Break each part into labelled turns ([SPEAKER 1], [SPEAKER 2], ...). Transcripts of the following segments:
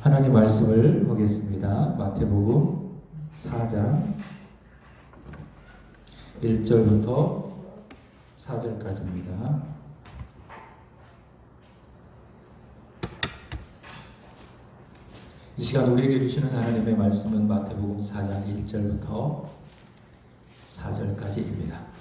[SPEAKER 1] 하나님 말씀을 보겠습니다. 마태복음 4장 1절부터 4절까지입니다. 이 시간 우리에게 주시는 하나님의 말씀은 마태복음 4장 1절부터 4절까지입니다.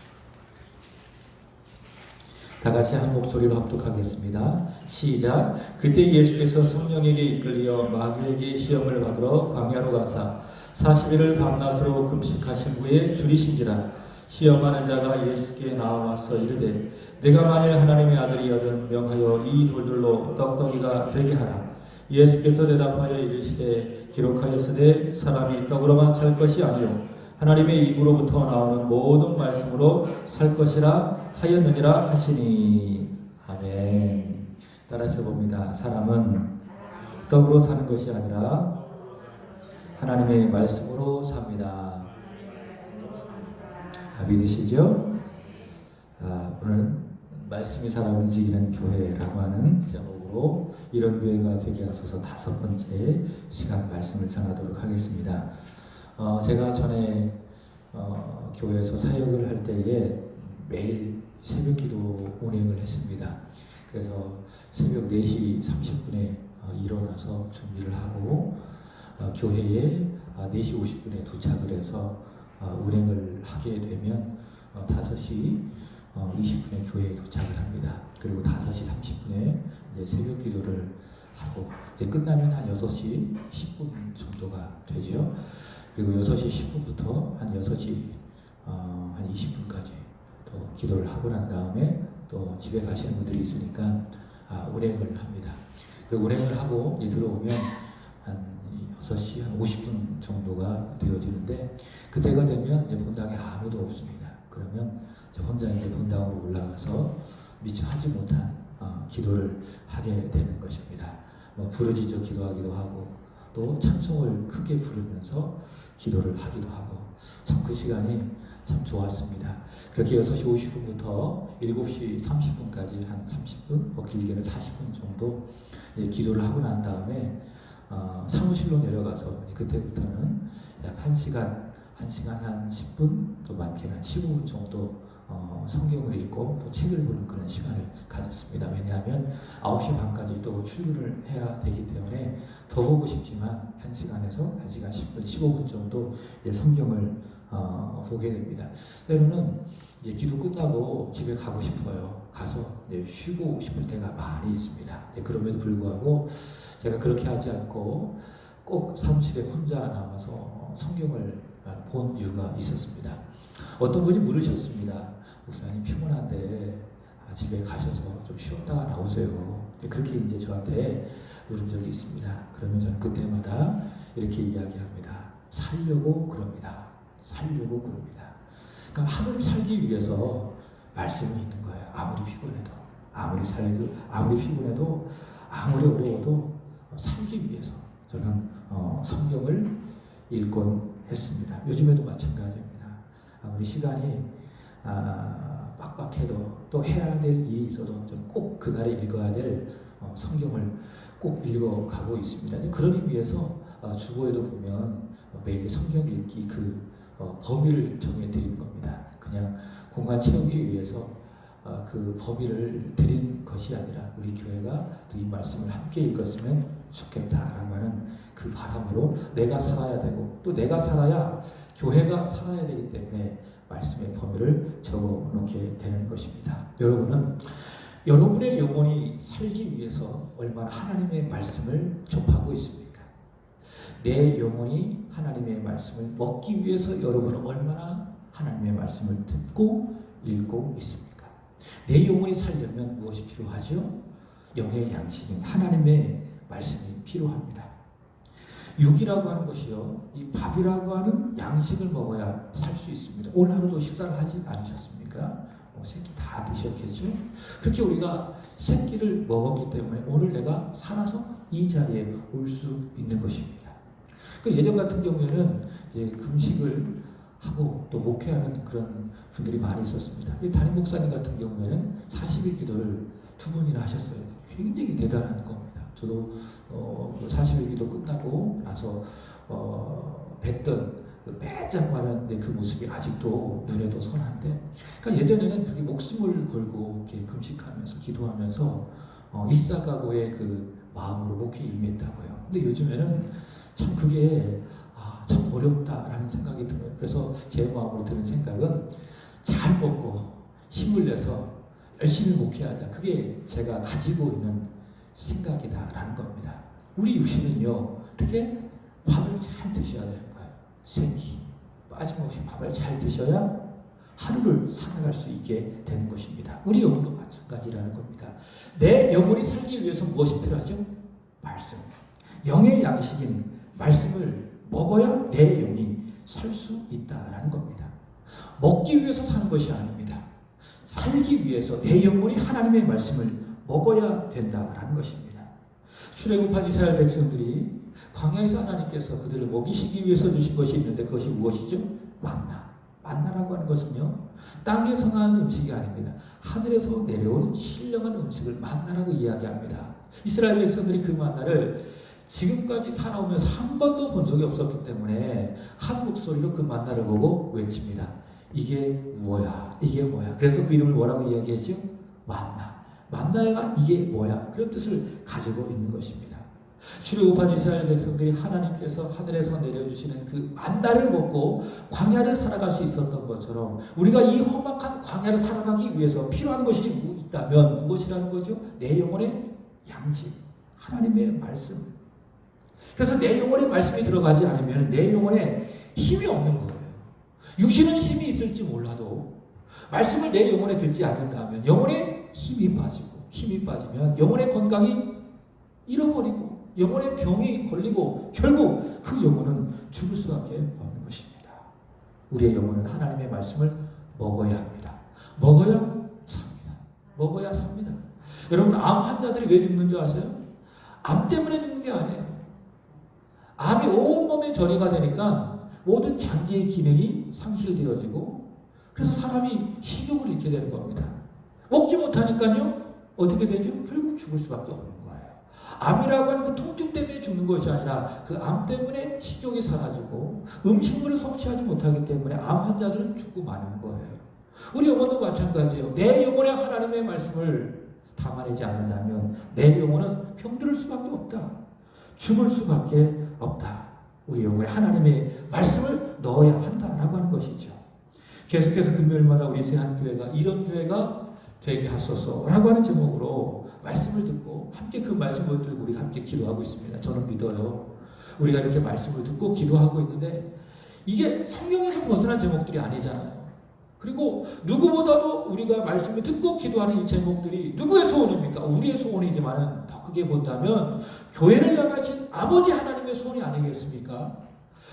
[SPEAKER 1] 다 같이 한 목소리로 합독하겠습니다. 시작. 그때 예수께서 성령에게 이끌려 마귀에게 시험을 받으러 광야로 가사 40일을 밤낮으로 금식하신 후에 줄이신지라. 시험하는 자가 예수께 나와서 이르되 내가 만일 하나님의 아들이여든 명하여 이 돌들로 떡덩이가 되게 하라. 예수께서 대답하여 이르시되 기록하였으되 사람이 떡으로만 살 것이 아니요 하나님의 입으로부터 나오는 모든 말씀으로 살 것이라 하였느니라 하시니. 아멘. 따라서 봅니다. 사람은 떡으로 사는 것이 아니라 하나님의 말씀으로 삽니다. 믿으시죠? 오늘 말씀이 살아 움직이는 교회라고 하는 제목으로 이런 교회가 되게 하소서 5번째 시간 말씀을 전하도록 하겠습니다. 제가 전에 교회에서 사역을 할 때에 매일 새벽 기도 운행을 했습니다. 그래서 새벽 4시 30분에 일어나서 준비를 하고 교회에 4시 50분에 도착을 해서 운행을 하게 되면 5시 20분에 교회에 도착을 합니다. 그리고 5시 30분에 이제 새벽 기도를 하고 이제 끝나면 한 6시 10분 정도가 되죠. 그리고 6시 10분부터 한 6시 한 20분까지 또 기도를 하고 난 다음에 또 집에 가시는 분들이 있으니까 운행을 합니다. 그 운행을 하고 들어오면 한 6시 한 50분 정도가 되어지는데 그때가 되면 이제 본당에 아무도 없습니다. 그러면 저 혼자 이제 본당으로 올라가서 미처 하지 못한 기도를 하게 되는 것입니다. 부르짖어 기도하기도 하고 또 찬송을 크게 부르면서 기도를 하기도 하고 참 그 시간이 참 좋았습니다. 그렇게 6시 50분부터 7시 30분까지 한 30분, 길게는 40분 정도 기도를 하고 난 다음에 사무실로 내려가서 그때부터는 약 1시간 한 10분, 또 많게는 한 15분 정도 성경을 읽고 또 책을 보는 그런 시간을 가졌습니다. 왜냐하면 9시 반까지 또 출근을 해야 되기 때문에 더 보고 싶지만 1시간에서 1시간 10분, 15분 정도 성경을 보게 됩니다. 때로는 이제 기도 끝나고 집에 가고 싶어요. 가서 쉬고 싶을 때가 많이 있습니다. 그럼에도 불구하고 제가 그렇게 하지 않고 꼭 사무실에 혼자 남아서 성경을 본 이유가 있었습니다. 어떤 분이 물으셨습니다. 목사님 피곤한데 집에 가셔서 좀 쉬었다가 나오세요. 그렇게 이제 저한테 물은 적이 있습니다. 그러면 저는 그때마다 이렇게 이야기합니다. 살려고 그럽니다. 살려고 그럽니다. 그러니까 하늘을 살기 위해서 말씀이 있는 거예요. 아무리 피곤해도, 아무리 피곤해도, 아무리 어려워도 살기 위해서 저는 성경을 읽곤 했습니다. 요즘에도 마찬가지입니다. 아무리 시간이 빡빡해도 또 해야 될 일이 있어도 꼭 그날에 읽어야 될 성경을 꼭 읽어가고 있습니다. 그런 의미에서 주보에도 보면 매일 성경 읽기 그 범위를 정해드린 겁니다. 그냥 공간 채우기 위해서 그 범위를 드린 것이 아니라 우리 교회가 이 말씀을 함께 읽었으면 좋겠다라고 하는 그 바람으로 내가 살아야 되고 또 내가 살아야 교회가 살아야 되기 때문에 말씀의 범위를 적어놓게 되는 것입니다. 여러분은 여러분의 영혼이 살기 위해서 얼마나 하나님의 말씀을 접하고 있습니까? 내 영혼이 하나님의 말씀을 먹기 위해서 여러분은 얼마나 하나님의 말씀을 듣고 읽고 있습니까? 내 영혼이 살려면 무엇이 필요하죠? 영의 양식인 하나님의 말씀이 필요합니다. 육이라고 하는 것이요, 이 밥이라고 하는 양식을 먹어야 살 수 있습니다. 오늘 하루도 식사를 하지 않으셨습니까? 새끼 다 드셨겠죠? 그렇게 우리가 새끼를 먹었기 때문에 오늘 내가 살아서 이 자리에 올 수 있는 것입니다. 예전 같은 경우에는 이제 금식을 하고 또 목회하는 그런 분들이 많이 있었습니다. 담임 목사님 같은 경우에는 40일 기도를 2번이나 하셨어요. 굉장히 대단한 겁니다. 저도 40일 기도 끝나고 나서 뵀던 빼짝 마른 그 모습이 아직도 눈에도 선한데, 그러니까 예전에는 그렇게 목숨을 걸고 이렇게 금식하면서 기도하면서 일사각오의 그 마음으로 목회에 임했다고요. 근데 요즘에는 참 그게 참 어렵다라는 생각이 들어요. 그래서 제 마음으로 드는 생각은 잘 먹고 힘을 내서 열심히 목회하자. 그게 제가 가지고 있는 생각이다라는 겁니다. 우리 육신은요, 이렇게 밥을 잘 드셔야 되는 거예요. 세끼 빠짐없이 밥을 잘 드셔야 하루를 살아갈 수 있게 되는 것입니다. 우리 영혼도 마찬가지라는 겁니다. 내 영혼이 살기 위해서 무엇이 필요하죠? 말씀. 영의 양식인 말씀을 먹어야 내 영이 살 수 있다라는 겁니다. 먹기 위해서 사는 것이 아닙니다. 살기 위해서 내 영혼이 하나님의 말씀을 먹어야 된다라는 것입니다. 출애굽한 이스라엘 백성들이 광야에서 하나님께서 그들을 먹이시기 위해서 주신 것이 있는데 그것이 무엇이죠? 만나. 만나라고 하는 것은요, 땅에서 난 음식이 아닙니다. 하늘에서 내려온 신령한 음식을 만나라고 이야기합니다. 이스라엘 백성들이 그 만나를 지금까지 살아오면서 한 번도 본 적이 없었기 때문에 한 목소리로 그 만나를 보고 외칩니다. 이게 뭐야? 이게 뭐야? 그래서 그 이름을 뭐라고 이야기하죠? 만나. 만나가 이게 뭐야? 그런 뜻을 가지고 있는 것입니다. 출애굽한 이스라엘 백성들이 하나님께서 하늘에서 내려주시는 그 만나를 먹고 광야를 살아갈 수 있었던 것처럼 우리가 이 험악한 광야를 살아가기 위해서 필요한 것이 있다면 무엇이라는 거죠? 내 영혼의 양식, 하나님의 말씀. 그래서 내 영혼의 말씀이 들어가지 않으면 내 영혼에 힘이 없는 거예요. 육신은 힘이 있을지 몰라도 말씀을 내 영혼에 듣지 않는다면 영혼에 힘이 빠지고, 힘이 빠지면 영혼의 건강이 잃어버리고 영혼의 병이 걸리고 결국 그 영혼은 죽을 수밖에 없는 것입니다. 우리의 영혼은 하나님의 말씀을 먹어야 합니다. 먹어야 삽니다. 먹어야 삽니다. 여러분, 암 환자들이 왜 죽는 줄 아세요? 암 때문에 죽는 게 아니에요. 암이 온몸에 전이가 되니까 모든 장기의 기능이 상실되어지고 그래서 사람이 식욕을 잃게 되는 겁니다. 먹지 못하니까요, 어떻게 되죠? 결국 죽을 수밖에 없는 거예요. 암이라고 하는 그 통증 때문에 죽는 것이 아니라 그 암 때문에 식욕이 사라지고 음식물을 섭취하지 못하기 때문에 암 환자들은 죽고 마는 거예요. 우리 영혼도 마찬가지예요. 내 영혼에 하나님의 말씀을 담아내지 않는다면 내 영혼은 병들을 수밖에 없다. 죽을 수밖에 없다. 우리 영혼에 하나님의 말씀을 넣어야 한다라고 하는 것이죠. 계속해서 금요일마다 우리 세한교회가 이런 교회가 되게 하소서라고 하는 제목으로 말씀을 듣고 함께 그 말씀을 들고 우리가 함께 기도하고 있습니다. 저는 믿어요. 우리가 이렇게 말씀을 듣고 기도하고 있는데 이게 성경에서 벗어난 제목들이 아니잖아요. 그리고 누구보다도 우리가 말씀을 듣고 기도하는 이 제목들이 누구의 소원입니까? 우리의 소원이지만 더 크게 본다면 교회를 향하신 아버지 하나님의 소원이 아니겠습니까?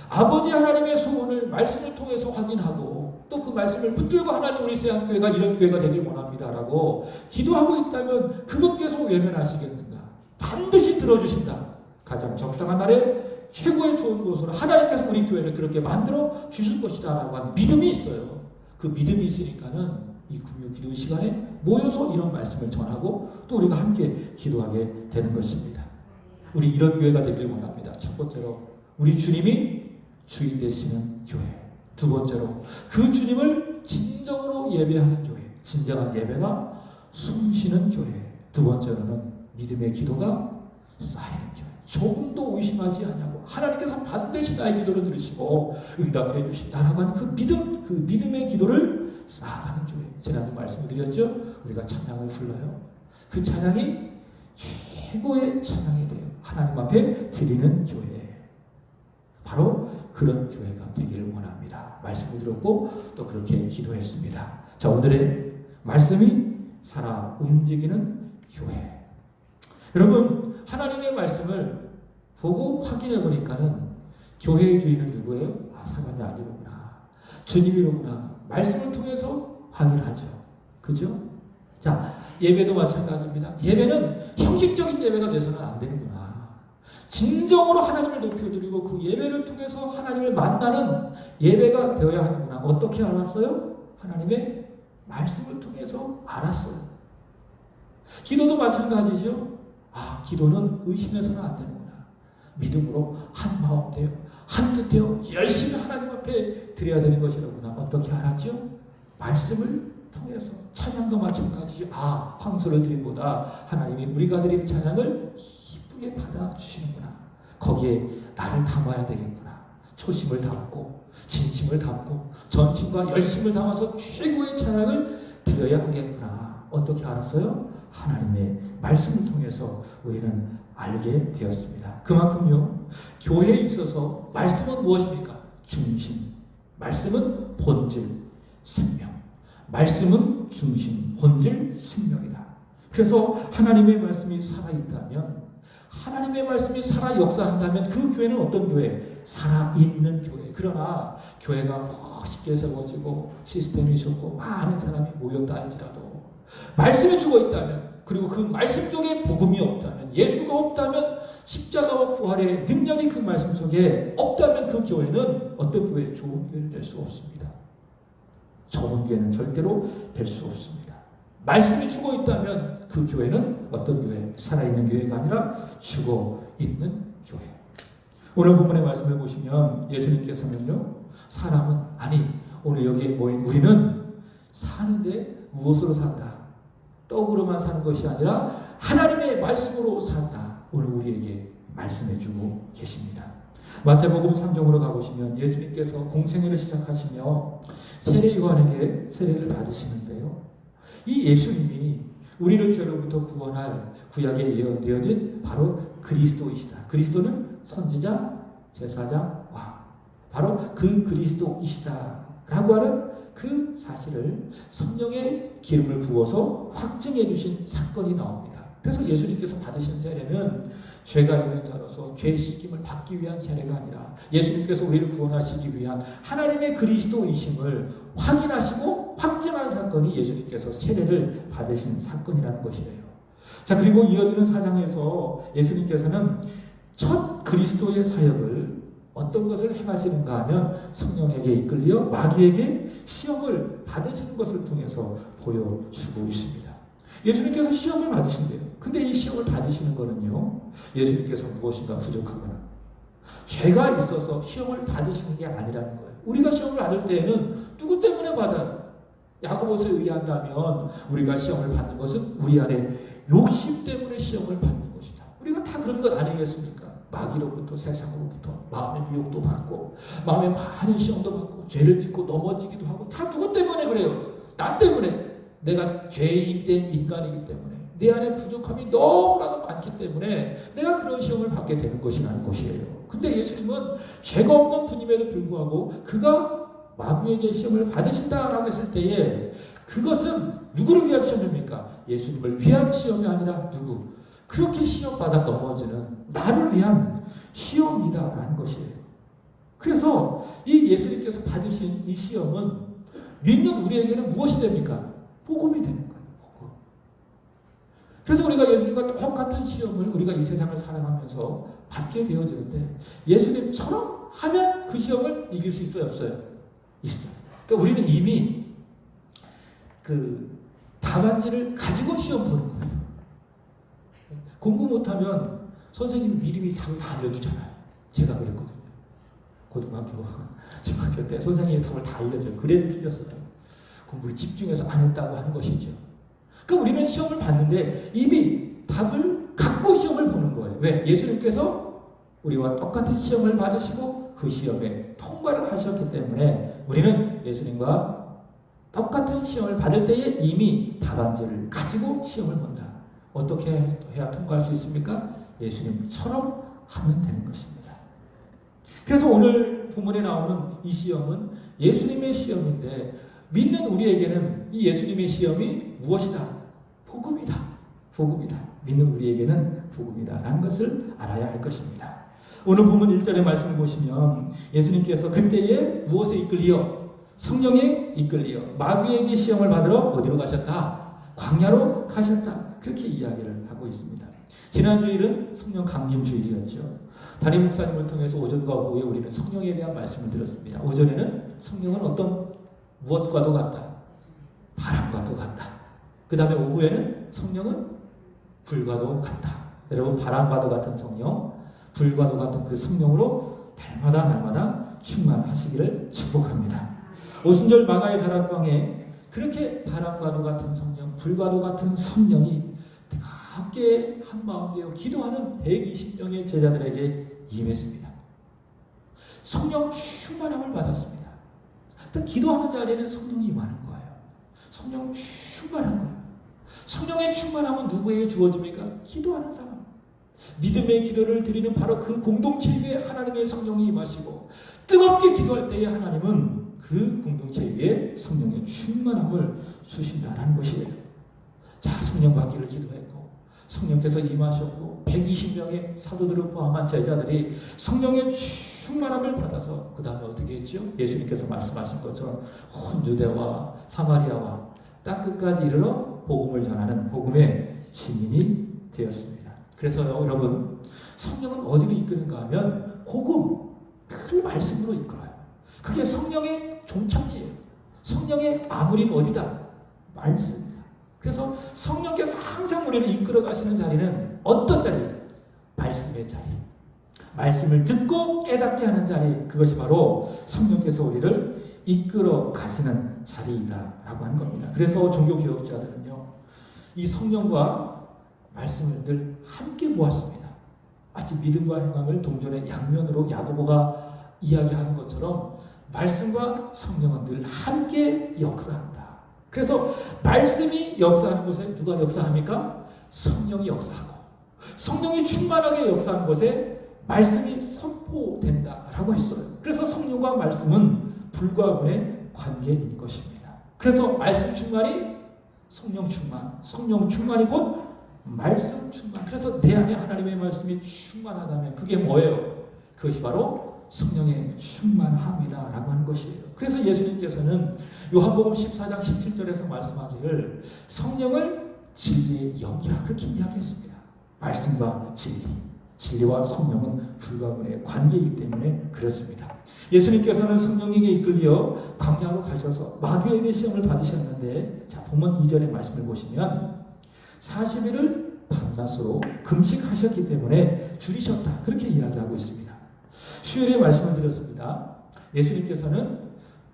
[SPEAKER 1] 아버지 하나님의 소원을 말씀을 통해서 확인하고 또 그 말씀을 붙들고 하나님 우리 세한교회가 이런 교회가 되길 원합니다라고 기도하고 있다면 그분께서 외면하시겠는가? 반드시 들어주신다. 가장 적당한 날에 최고의 좋은 곳으로 하나님께서 우리 교회를 그렇게 만들어 주실 것이다라고 하는 믿음이 있어요. 그 믿음이 있으니까는 이 금요 기도 시간에 모여서 이런 말씀을 전하고 또 우리가 함께 기도하게 되는 것입니다. 우리 이런 교회가 되길 원합니다. 첫 번째로 우리 주님이 주인 되시는 교회. 두 번째로 그 주님을 진정으로 예배하는 교회. 진정한 예배가 숨쉬는 교회. 두 번째로는 믿음의 기도가 쌓이는 교회. 조금도 의심하지 않냐고 하나님께서 반드시 나의 기도를 들으시고 응답해 주신다라고 하는 그 믿음, 그 믿음의 기도를 쌓아가는 교회. 지난주 말씀을 드렸죠. 우리가 찬양을 불러요. 그 찬양이 최고의 찬양이 돼요. 하나님 앞에 드리는 교회. 바로 그런 교회가 되기를 원합니다. 말씀을 들었고 또 그렇게 기도했습니다. 자, 오늘의 말씀이 살아 움직이는 교회. 여러분, 하나님의 말씀을 보고 확인해 보니까는 교회의 주인은 누구예요? 사람이 아니로구나. 주님이로구나. 말씀을 통해서 확인하죠. 그죠? 자, 예배도 마찬가지입니다. 예배는 형식적인 예배가 돼서는 안 되는구나. 진정으로 하나님을 높여드리고 그 예배를 통해서 하나님을 만나는 예배가 되어야 하는구나. 어떻게 알았어요? 하나님의 말씀을 통해서 알았어요. 기도도 마찬가지죠. 아, 기도는 의심해서는 안 되는구나. 믿음으로 한 마음 되어 한 뜻 되어 열심히 하나님 앞에 드려야 되는 것이라구나. 어떻게 알았죠? 말씀을 통해서. 찬양도 마찬가지죠. 아, 황소를 드림보다 하나님이 우리가 드린 찬양을 기쁘게 받아주시는구나. 거기에 나를 담아야 되겠구나. 초심을 담고 진심을 담고 전심과 열심을 담아서 최고의 찬양을 드려야 하겠구나. 어떻게 알았어요? 하나님의 말씀을 통해서 우리는 알게 되었습니다. 그만큼요, 교회에 있어서 말씀은 무엇입니까? 중심. 말씀은 본질, 생명. 말씀은 중심, 본질, 생명이다. 그래서 하나님의 말씀이 살아있다면, 하나님의 말씀이 살아 역사한다면 그 교회는 어떤 교회? 살아있는 교회. 그러나 교회가 멋있게 세워지고 시스템이 좋고 많은 사람이 모였다 할지라도 말씀이 죽어있다면, 그리고 그 말씀 속에 복음이 없다면, 예수가 없다면, 십자가와 부활의 능력이 그 말씀 속에 없다면 그 교회는 어떤 교회? 좋은 교회는 될 수 없습니다. 좋은 교회는 절대로 될 수 없습니다. 말씀이 죽어있다면 그 교회는 어떤 교회? 살아있는 교회가 아니라 죽어있는 교회. 오늘 본문의 말씀을 보시면 예수님께서는요, 사람은, 아니 오늘 여기에 모인 우리는 사는데 무엇으로 산다? 떡으로만 사는 것이 아니라 하나님의 말씀으로 산다. 오늘 우리에게 말씀해주고 계십니다. 마태복음 3장으로 가보시면 예수님께서 공생애를 시작하시며 세례 요한에게 세례를 받으시는데요. 이 예수님이 우리를 죄로부터 구원할 구약에 예언되어진 바로 그리스도이시다. 그리스도는 선지자, 제사장, 왕. 바로 그 그리스도이시다라고 하는 그 사실을 성령의 기름을 부어서 확증해 주신 사건이 나옵니다. 그래서 예수님께서 받으신 세례는 죄가 있는 자로서 죄 씻김을 받기 위한 세례가 아니라 예수님께서 우리를 구원하시기 위한 하나님의 그리스도이심을 확인하시고 확증한 사건이 예수님께서 세례를 받으신 사건이라는 것이에요. 자, 그리고 이어지는 사장에서 예수님께서는 첫 그리스도의 사역을 어떤 것을 행하시는가 하면 성령에게 이끌려 마귀에게 시험을 받으시는 것을 통해서 보여주고 있습니다. 예수님께서 시험을 받으신대요. 근데 이 시험을 받으시는 거는요, 예수님께서 무엇인가 부족하거나 죄가 있어서 시험을 받으시는 게 아니라는 거예요. 우리가 시험을 받을 때에는 누구 때문에 받아요? 야고보서에 의한다면 우리가 시험을 받는 것은 우리 안에 욕심 때문에 시험을 받는 것이다. 우리가 다 그런 것 아니겠습니까? 마귀로부터, 세상으로부터 마음의 미혹도 받고 마음의 많은 시험도 받고 죄를 짓고 넘어지기도 하고 다 누구 때문에 그래요? 나 때문에. 내가 죄인된 인간이기 때문에, 내 안에 부족함이 너무나도 많기 때문에 내가 그런 시험을 받게 되는 것이라는 것이에요. 근데 예수님은 죄가 없는 분임에도 불구하고 그가 마귀에게 시험을 받으신다라고 했을 때에 그것은 누구를 위한 시험입니까? 예수님을 위한 시험이 아니라 누구? 그렇게 시험받아 넘어지는 나를 위한 시험이다라는 것이에요. 그래서 이 예수님께서 받으신 이 시험은 믿는 우리에게는 무엇이 됩니까? 복음이 되는 거예요. 복음. 그래서 우리가 예수님과 똑같은 시험을 우리가 이 세상을 살아가면서 받게 되어지는데 예수님처럼 하면 그 시험을 이길 수 있어요? 없어요? 있어요. 그러니까 우리는 이미 그 답안지를 가지고 시험 보는 거예요. 공부 못하면 선생님이 미리 답을 다 알려주잖아요. 제가 그랬거든요. 고등학교, 중학교 때 선생님이 답을 다 알려줘요. 그래도 틀렸어요. 공부를 집중해서 안 했다고 하는 것이죠. 그러니까 우리는 시험을 봤는데 이미 답을 갖고 시험을 보는 거예요. 왜? 예수님께서 우리와 똑같은 시험을 받으시고 그 시험에 통과를 하셨기 때문에 우리는 예수님과 똑같은 시험을 받을 때에 이미 답안지를 가지고 시험을 본다. 어떻게 해야 통과할 수 있습니까? 예수님처럼 하면 되는 것입니다. 그래서 오늘 본문에 나오는 이 시험은 예수님의 시험인데 믿는 우리에게는 이 예수님의 시험이 무엇이다? 복음이다. 복음이다. 믿는 우리에게는 복음이다. 라는 것을 알아야 할 것입니다. 오늘 본문 1절의 말씀을 보시면 예수님께서 그때에 무엇에 이끌리어? 성령에 이끌리어 마귀에게 시험을 받으러 어디로 가셨다? 광야로 가셨다. 그렇게 이야기를 하고 있습니다. 지난 주일은 성령 강림 주일이었죠. 담임 목사님을 통해서 오전과 오후에 우리는 성령에 대한 말씀을 들었습니다. 오전에는 성령은 어떤 무엇과도 같다. 바람과도 같다. 그 다음에 오후에는 성령은 불과도 같다. 여러분 바람과도 같은 성령, 불과도 같은 그 성령으로 날마다 충만하시기를 축복합니다. 오순절 마가의 다락방에 그렇게 바람과도 같은 성령, 불과도 같은 성령이 함께 한마음 되어 기도하는 120명의 제자들에게 임했습니다. 성령 충만함을 받았습니다. 기도하는 자리에는 성령이 임하는 거예요. 성령 충만한 거예요. 성령의 충만함은 누구에게 주어집니까? 기도하는 사람. 믿음의 기도를 드리는 바로 그 공동체 위에 하나님의 성령이 임하시고 뜨겁게 기도할 때에 하나님은 그 공동체 위에 성령의 충만함을 주신다는 것이에요. 자, 성령 받기를 기도했고 성령께서 임하셨고 120명의 사도들을 포함한 제자들이 성령의 충만함을 받아서 그 다음에 어떻게 했죠? 예수님께서 말씀하신 것처럼 온 유대와 사마리아와 땅끝까지 이르러 복음을 전하는 복음의 증인이 되었습니다. 그래서 여러분, 성령은 어디로 이끄는가 하면 복음, 그 말씀으로 이끌어요. 그게 성령의 종착지예요. 성령의 마무리는 어디다? 말씀입니다. 그래서 성령께서 항상 우리를 이끌어 가시는 자리는 어떤 자리예요? 말씀의 자리. 말씀을 듣고 깨닫게 하는 자리, 그것이 바로 성령께서 우리를 이끌어 가시는 자리이다라고 하는 겁니다. 그래서 종교 기독자들은요, 이 성령과 말씀을 늘 함께 보았습니다. 마치 믿음과 행함을 동전의 양면으로 야고보가 이야기하는 것처럼 말씀과 성령은 늘 함께 역사한다. 그래서 말씀이 역사하는 곳에 누가 역사합니까? 성령이 역사하고 성령이 충만하게 역사하는 곳에 말씀이 선포된다라고 했어요. 그래서 성령과 말씀은 불과 분의 관계인 것입니다. 그래서 말씀 충만이 성령 충만, 성령 충만이 곧 말씀 충만. 그래서 내 안에 하나님의 말씀이 충만하다면 그게 뭐예요? 그것이 바로 성령의 충만함이다라고 하는 것이에요. 그래서 예수님께서는 요한복음 14장 17절에서 말씀하기를 성령을 진리의 영이라 그렇게 이야기했습니다. 말씀과 진리, 진리와 성령은 불가분의 관계이기 때문에 그렇습니다. 예수님께서는 성령에게 이끌려 광야로 가셔서 마귀에게 시험을 받으셨는데, 자, 본문 2절의 말씀을 보시면 40일을 밤낮으로 금식하셨기 때문에 줄이셨다, 그렇게 이야기하고 있습니다. 수요일에 말씀을 드렸습니다. 예수님께서는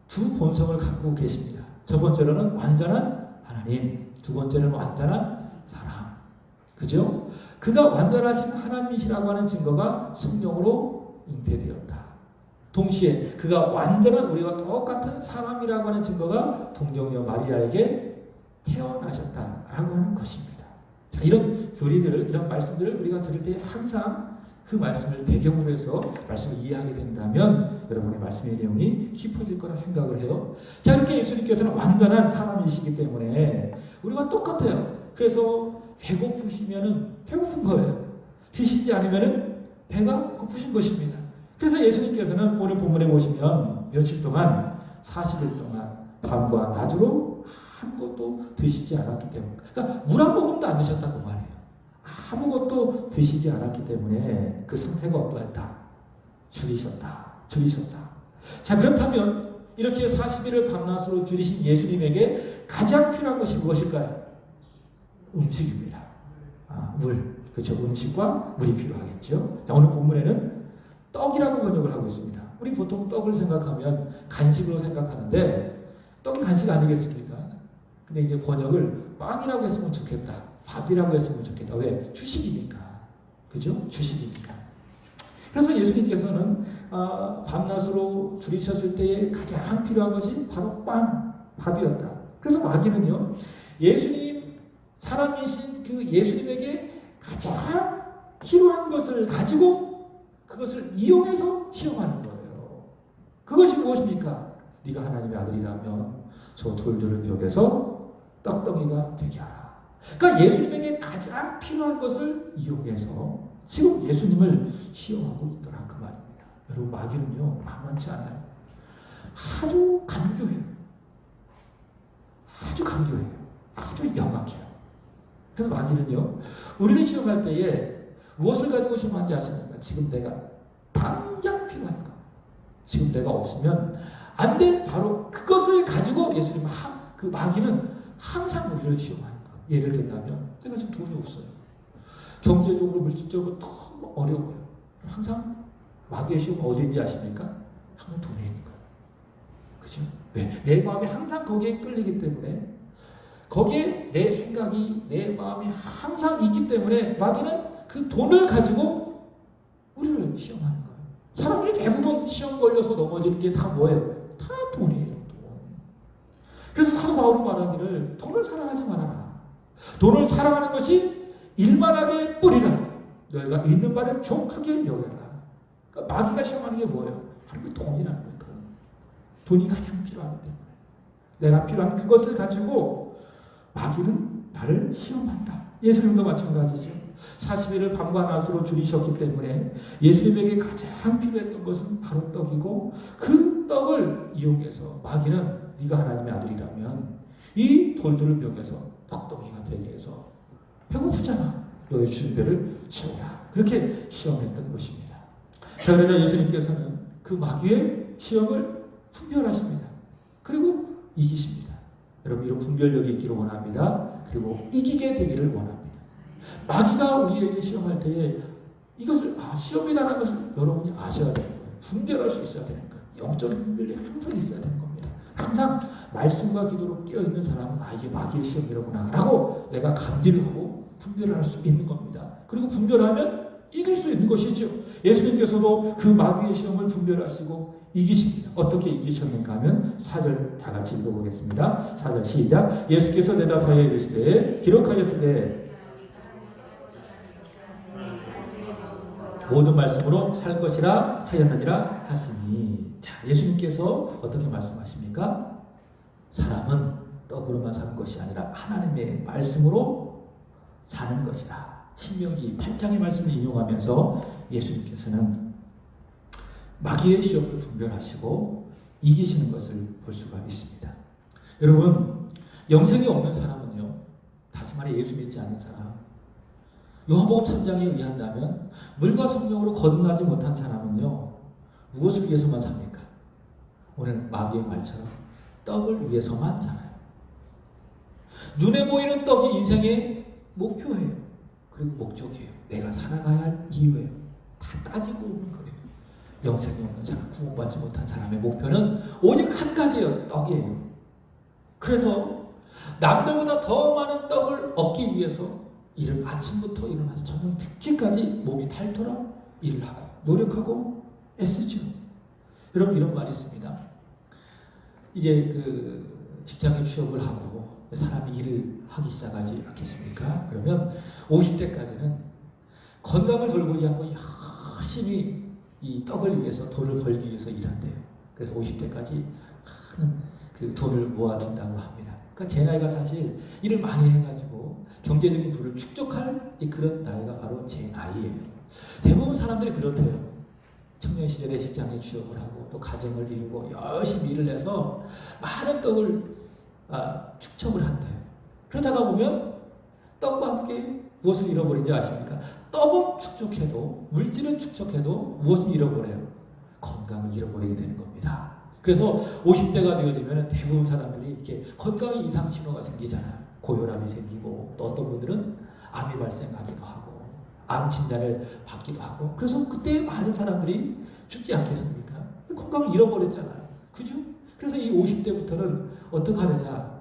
[SPEAKER 1] 두 본성을 갖고 계십니다. 첫 번째로는 완전한 하나님, 두 번째는 완전한 사람. 그죠? 그가 완전하신 하나님이시라고 하는 증거가 성령으로 잉태되었다. 동시에 그가 완전한 우리와 똑같은 사람이라고 하는 증거가 동정녀 마리아에게 태어나셨다라고 하는 것입니다. 자, 이런 교리들을, 이런 말씀들을 우리가 들을 때 항상 그 말씀을 배경으로 해서 말씀을 이해하게 된다면 여러분의 말씀의 내용이 깊어질 거라 생각을 해요. 자, 이렇게 예수님께서는 완전한 사람이시기 때문에 우리가 똑같아요. 그래서 배고프시면은 배고픈 거예요. 드시지 않으면은 배가 고프신 것입니다. 그래서 예수님께서는 오늘 본문에 보시면 며칠 동안 40일 동안 밤과 낮으로 아무것도 드시지 않았기 때문에, 그러니까 물 한 모금도 안 드셨다고 말해요. 아무것도 드시지 않았기 때문에 그 상태가 어떠했다? 줄이셨다. 자, 그렇다면 이렇게 40일을 밤낮으로 줄이신 예수님에게 가장 필요한 것이 무엇일까요? 음식입니다. 물. 그렇죠. 음식과 물이 필요하겠죠. 자, 오늘 본문에는 떡이라고 번역을 하고 있습니다. 우리 보통 떡을 생각하면 간식으로 생각하는데 떡이 간식 아니겠습니까? 근데 이제 번역을 빵이라고 했으면 좋겠다. 밥이라고 했으면 좋겠다. 왜? 주식이니까. 그죠? 주식이니까. 그래서 예수님께서는 밤낮으로 줄이셨을 때에 가장 필요한 것이 바로 밥이었다. 그래서 마귀는요, 예수님, 사람이신 그 예수님에게 가장 필요한 것을 가지고 그것을 이용해서 시험하는 거예요. 그것이 무엇입니까? 네가 하나님의 아들이라면 저 돌들을 비옥해서 떡덩이가 되게 하라. 그러니까 예수님에게 가장 필요한 것을 이용해서 지금 예수님을 시험하고 있더라, 그 말입니다. 여러분, 마귀는요 만만치 않아요. 아주 간교해요. 아주 영악해요. 그래서 마귀는요, 우리를 시험할 때에 무엇을 가지고 시험하는지 아십니까? 지금 내가 당장 필요한 것, 지금 내가 없으면 안 돼, 바로 그것을 가지고 예수님, 그 마귀는 항상 우리를 시험하는 거예요. 예를 들면 내가 지금 돈이 없어요. 경제적으로 물질적으로 너무 어려워요. 항상 마귀의 시험 어디인지 아십니까? 항상 돈에 있는 거예요. 그죠? 왜? 내 마음이 항상 거기에 끌리기 때문에, 거기에 내 생각이, 내 마음이 항상 있기 때문에 마귀는 그 돈을 가지고 우리를 시험하는 거예요. 사람들이 대부분 시험 걸려서 넘어지는 게 다 뭐예요? 다 돈이에요. 돈. 그래서 사도 바울이 말하기를 돈을 사랑하지 말아라. 돈을 사랑하는 것이 일만하게 뿌리라. 너희가 있는 바를 족하게 여겨라. 그러니까 마귀가 시험하는 게 뭐예요? 바로 그 돈이라는 거예요. 돈이 가장 필요하기 때문에 내가 필요한 그것을 가지고 마귀는 나를 시험한다. 예수님도 마찬가지죠. 40일을 밤과 낮으로 줄이셨기 때문에 예수님에게 가장 필요했던 것은 바로 떡이고, 그 떡을 이용해서 마귀는 네가 하나님의 아들이라면 이 돌들을 명해서 떡덩이가 되게 해서 배고프잖아. 너의 준비를 채워라. 그렇게 시험했던 것입니다. 그러나 예수님께서는 그 마귀의 시험을 분별하십니다. 그리고 이기십니다. 여러분, 이런 분별력이 있기를 원합니다. 그리고 이기게 되기를 원합니다. 마귀가 우리에게 시험할 때에 이것을 시험이라는 것을 여러분이 아셔야 되는 거예요. 분별할 수 있어야 되는 거예요. 영적인 분별이 항상 있어야 되는 겁니다. 항상 말씀과 기도로 깨어있는 사람은 이게 마귀의 시험이라구나 라고 내가 감지를 하고 분별할 수 있는 겁니다. 그리고 분별하면 이길 수 있는 것이죠. 예수님께서도 그 마귀의 시험을 분별하시고 이기십니다. 어떻게 이기셨는가 하면 4절 다 같이 읽어보겠습니다. 4절 시작. 예수께서 대답하여 이르시되 기록하였으되 모든 말씀으로 살 것이라 하였느니라 하시니. 자, 예수님께서 어떻게 말씀하십니까? 사람은 떡으로만 산 것이 아니라 하나님의 말씀으로 사는 것이라. 신명기 8장의 말씀을 인용하면서 예수님께서는 마귀의 시험을 분별하시고 이기시는 것을 볼 수가 있습니다. 여러분, 영생이 없는 사람은요, 다시 말해 예수 믿지 않는 사람, 요한복음 3장에 의한다면 물과 성령으로 거듭나지 못한 사람은요, 무엇을 위해서만 삽니까? 오늘 마귀의 말처럼 떡을 위해서만 살아요. 눈에 보이는 떡이 인생의 목표예요. 그리고 목적이에요. 내가 살아가야 할 이유예요. 다 따지고 오는 거예요. 영생이 없는 사람, 구원받지 못한 사람의 목표는 오직 한 가지예요. 떡이에요. 그래서 남들보다 더 많은 떡을 얻기 위해서 아침부터 일어나서 저녁 늦게까지 몸이 닳도록 일을 하고 노력하고 애쓰죠. 여러분, 이런 말이 있습니다. 이제 그 직장에 취업을 하고 사람이 일을 하기 시작하지 않겠습니까? 그러면 50대까지는 건강을 돌보지 않고 열심히 이 떡을 위해서 돈을 벌기 위해서 일한대요. 그래서 50대까지 많은 그 돈을 모아둔다고 합니다. 그러니까 제 나이가 사실 일을 많이 해가지고 경제적인 부를 축적할 그런 나이가 바로 제 나이예요. 대부분 사람들이 그렇대요. 청년 시절에 직장에 취업을 하고 또 가정을 이루고 열심히 일을 해서 많은 떡을 축적을 한대요. 그러다가 보면 떡과 함께 무엇을 잃어버린지 아십니까? 떡은 축적해도, 물질은 축적해도 무엇을 잃어버려요? 건강을 잃어버리게 되는 겁니다. 그래서 50대가 되어지면 대부분 사람들이 이렇게 건강에 이상 신호가 생기잖아요. 고혈압이 생기고, 또 어떤 분들은 암이 발생하기도 하고 암 진단을 받기도 하고. 그래서 그때 많은 사람들이 죽지 않겠습니까? 건강을 잃어버렸잖아요. 그죠? 그래서 이 50대부터는 어떻게 하느냐?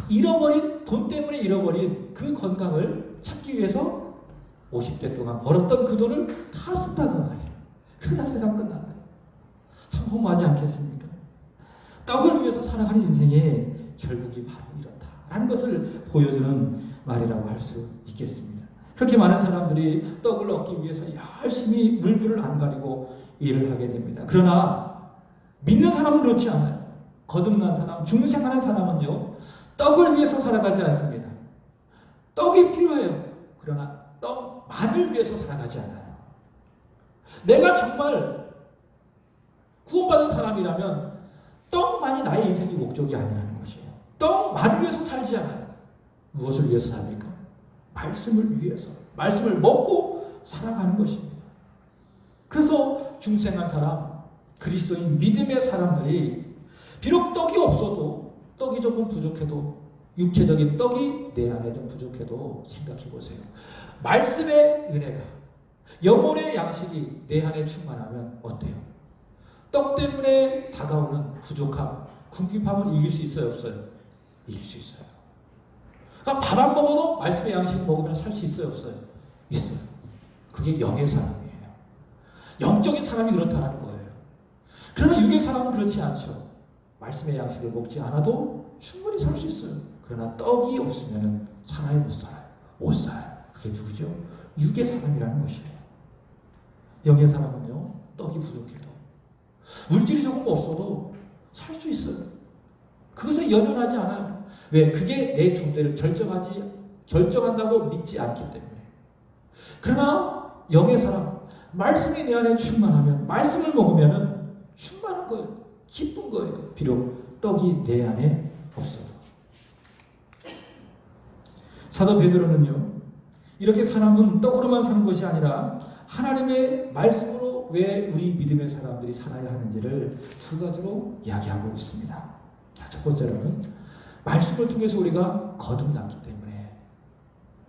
[SPEAKER 1] 잃어버린, 돈 때문에 잃어버린 그 건강을 찾기 위해서 50대 동안 벌었던 그 돈을 다 쓴다고 말해요. 그러다 세상 끝난다. 참 허무하지 않겠습니까? 떡을 위해서 살아가는 인생의 결국이 바로 이렇다라는 것을 보여주는 말이라고 할 수 있겠습니다. 그렇게 많은 사람들이 떡을 얻기 위해서 열심히 물불을 안 가리고 일을 하게 됩니다. 그러나 믿는 사람은 그렇지 않아요. 거듭난 사람, 중생하는 사람은요, 떡을 위해서 살아가지 않습니다. 떡이 필요해요. 그러나 떡만을 위해서 살아가지 않아요. 내가 정말 구원받은 사람이라면 떡만이 나의 인생의 목적이 아니라는 것이에요. 떡만을 위해서 살지 않아요. 무엇을 위해서 삽니까? 말씀을 위해서. 말씀을 먹고 살아가는 것입니다. 그래서 중생한 사람, 그리스도인 믿음의 사람들이 비록 떡이 없어도, 떡이 조금 부족해도 육체적인 떡이 내 안에 좀 부족해도 생각해 보세요. 말씀의 은혜가, 영혼의 양식이 내 안에 충만하면 어때요? 떡 때문에 다가오는 부족함, 궁핍함을 이길 수 있어요, 없어요? 이길 수 있어요. 그러니까 밥 안 먹어도 말씀의 양식 먹으면 살 수 있어요, 없어요? 있어요. 그게 영의 사람이에요. 영적인 사람이 그렇다는 거예요. 그러나 육의 사람은 그렇지 않죠. 말씀의 양식을 먹지 않아도 충분히 살 수 있어요. 그러나 떡이 없으면 살아요, 못 살아요? 못 살아요. 그게 누구죠? 육의 사람이라는 것이에요. 영의 사람은요, 떡이 부족해도 물질이 조금 없어도 살 수 있어요. 그것에 연연하지 않아요. 왜? 그게 내 존재를 결정한다고 믿지 않기 때문에. 그러나 영의 사람, 말씀이 내 안에 충만하면, 말씀을 먹으면 충만한 거예요. 기쁜 거예요. 비록 떡이 내 안에 없어도. 사도 베드로는요, 이렇게 사람은 떡으로만 사는 것이 아니라 하나님의 말씀으로 왜 우리 믿음의 사람들이 살아야 하는지를 두 가지로 이야기하고 있습니다. 첫 번째로는 말씀을 통해서 우리가 거듭났기 때문에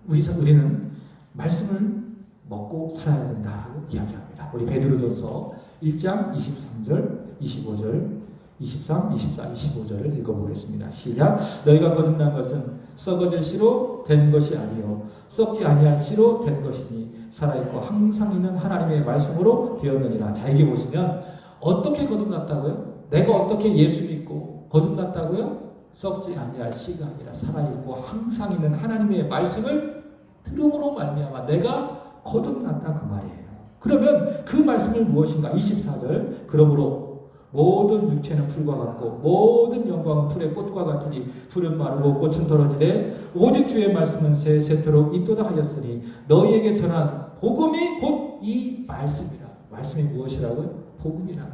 [SPEAKER 1] 우리는 말씀을 먹고 살아야 된다고 이야기합니다. 우리 베드로전서 1장 23절, 25절, 23, 24, 25절을 읽어보겠습니다. 시작. 너희가 거듭난 것은 썩어질 씨로 된 것이 아니요 썩지 아니할 씨로 된 것이니 살아있고 항상 있는 하나님의 말씀으로 되었느니라. 자, 여기 보시면 어떻게 거듭났다고요? 내가 어떻게 예수 믿고 거듭났다고요? 썩지 아니할 씨가 아니라 살아있고 항상 있는 하나님의 말씀을 들음으로 말미암아 내가 거듭났다 그 말이에요. 그러면 그 말씀은 무엇인가? 24절. 그러므로 모든 육체는 풀과 같고 모든 영광은 풀의 꽃과 같으니 풀은 마르고 꽃은 떨어지되 오직 주의 말씀은 세세토록 있도다 하였으니 너희에게 전한 복음이 곧 이 말씀이라. 말씀이 무엇이라고요? 복음이라.